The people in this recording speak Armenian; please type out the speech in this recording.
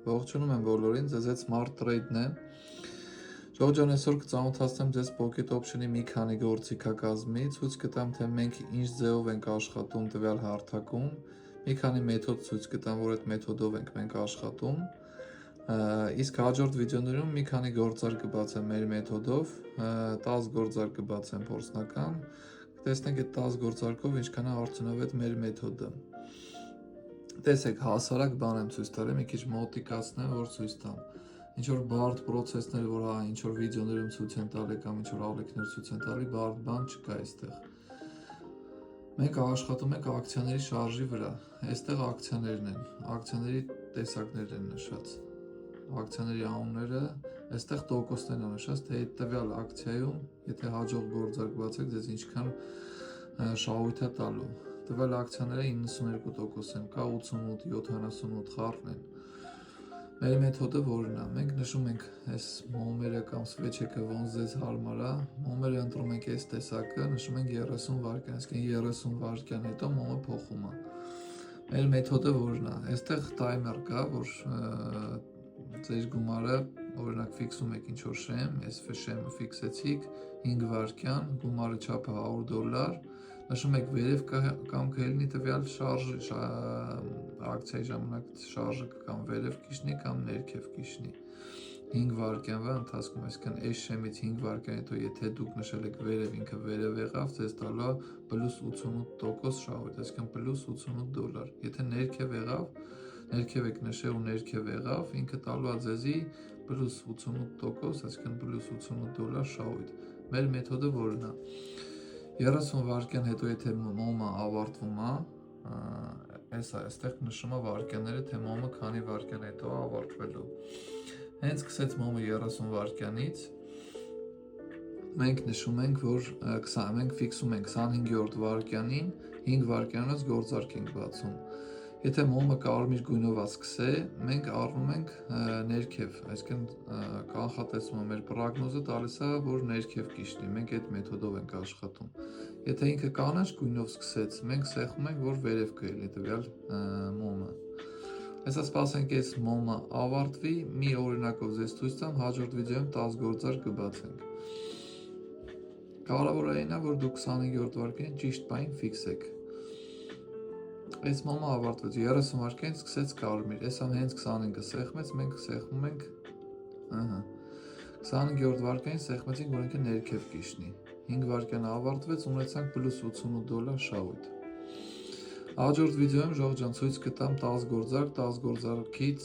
Ողջունում եմ բոլորին, ձեզ հետ Smart Trade-ն է։ Ժողովուրդ, այսօր կծանոթացնեմ ձեզ Pocket Option-ի մի քանի գործիքակազմի, ցույց կտամ, թե մենք ինչ ձևով ենք աշխատում տվյալ հարթակում, մի քանի մեթոդ ցույց կտամ, որ այդ մեթոդով ենք մենք աշխատում։ Իսկ հաջորդ վիդեոներում մի քանի գործարք կբացեմ մեր մեթոդով, 10 գործարք կբացեմ փորձնական, կտեսնենք այդ 10 գործարքով ինչքան է արդյունավետ մեր մեթոդը։ Տեսեք, հասարակ բան եմ ցույց տալի, մի քիչ մոտիկացնեմ, որ ցույց տամ։ Ինչ որ բարդ process-ներ, որ ինչ որ վիդեոներում ցույց են տալի կամ ինչ որ ալիքներ ցույց են տալի, բարդ բան չկա այստեղ։ Մենք աշխատում ենք ակցիաների շարժի վրա։ Այստեղ ակցիաներն են, ակցիաների տեսակներն են նշած։ Ակցիաների անունները, այստեղ տոկոսներն են նշած, թե այդ տվյալ ակցիայում, եթե հաջող գործարք բացեք, ձեզ ինչքան շահույթ է տալու։ Տվյալ ակցիաները 92% են, կա 88, 78 խառն են։ Մեր մեթոդը որն է, մենք նշում ենք այս մոմերը կամ switch-ը ոնց ձեզ հարմար է, մոմերը ընտրում ենք այս տեսակը, նշում ենք 30 վայրկյան, իսկ 30 վայրկյան հետո մոմը փոխում է։ Մեր մեթոդը որն է, այստեղ timer կա, որ ձեր գումարը, օրինակ ֆիքսում եք ինչ-որ շեմ, այս շեմը ֆիքսեցիք, 5 վայրկյան, գումարի չափը $100, նշում եք վերև կամ կլինի տվյալ ակցիայի ժամանակ շարժը կամ վերև կիջնի կամ ներքև կիջնի 5 վայրկյանվա ընթացքում, այսինքն այս շեմից 5 վայրկյան հետո եթե դուք նշել եք վերև, ինքը վերև եղավ, ձեզ տալու է +88% շահույթ, այսինքն $88, եթե ներքև եղավ, ներքև եք նշել ու ներքև եղավ, ինքը տալու է ձեզի +88%, այսինքն $88 շահույթ։ Մեր մեթոդը որն է, 30 վայրկյան հետո եթե մոմը ավարտվում է, այստեղ նշում է վայրկյանները, թե մոմը քանի վայրկյան հետո է ավարտվելու։ Հենց սկսեց մոմը 30 վայրկյանից, մենք նշում ենք, որ մենք ֆիքսում ենք 25-րդ վայրկյանին, 5 վայրկյանից գործարք ենք բացում։ Եթե մոմը կարմիր գույնով է սկսե, մենք առնում ենք ներքև, այսինքն կանխատեսումը մեր պրոգնոզը տալիս է, որ ներքև կիջնի, մենք այդ մեթոդով ենք աշխատում։ Եթե ինքը կանաչ գույնով սկսեց, մենք սեղմում ենք, որ վերև կլինի տվյալ մոմը։ Այսա սպասենք այս մոմը ավարտվի, մի օրինակով ձեզ ցույց տամ, հաջորդ վիդեոյում 10 գործարք կբացենք։ Կարևորը այն է, որ դուք 25-րդ վայրկյանին ճիշտ պահին ֆիքսեք։ Այս մոմը ավարտվեց, 30 վայրկյանից սկսեց կարմիր, այսա հենց 25-ը սեղմեց, մենք սեղմում ենք 25-րդ վայրկյանին սեղմեցինք, որ ինքը ներքև կիջնի, 5 վայրկյան ավարտվեց, ունեցանք +$88 շահույթ։ Հաջորդ վիդեոյում ժողովուրդ ջան ցույց կտամ 10 գործարք, 10 գործարքից